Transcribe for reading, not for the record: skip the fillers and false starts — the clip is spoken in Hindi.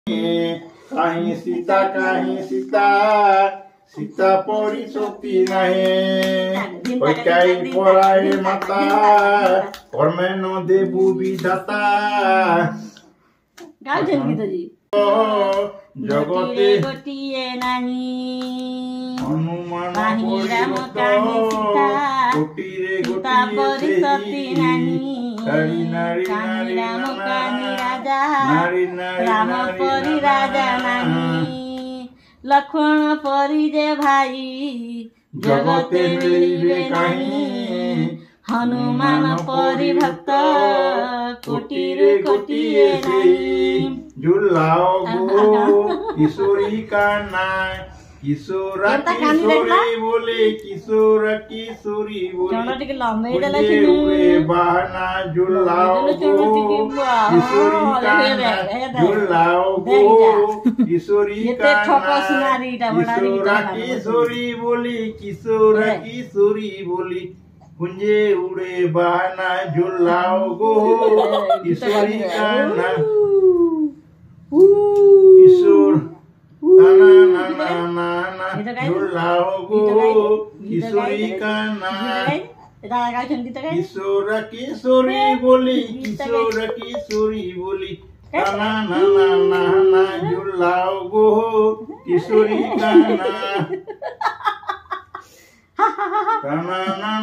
কাহি সীতা সীতা পরি সতী নাহি কৈকাই পরায় মাতা কর্মে ন দেবু বিধাতা গাইছেন গীতাজি জগতে গোটিয়ে নাহি হনুমান নাহি রাম কাহি সীতা কোটিরে সীতা পরি সতী নাহি নারী নারী কাহি রাম কাহি রাজা নারী নারী রাম পরি রাজা নাহি লক্ষ্মণ পরি যে ভাই জগতে মিলিবে নাহি হনুমান পরি ভক্ত কোটিরে কোটিয়ে নাহি झुलाओ गो किशोरी का नाम किशोरा किशोरी बोले किशोरा किशोरी बोले उड़े बहाना झुलाओ गो किशोरी का नाम झुलाओ गो किशोरी का नाम किशोरा किशोरी बोली किशोरा किशोरी बोली कुंजे उड़े बहाना झुलाओ गो किशोरी का नाम किशोर ना ना ना ना ना झुलाओ गो किशोरी का नाम किशोर किशोरी बोली किशोर किशोरी बोली ना ना ना ना ना झुलाओ गो किशोरी का नाम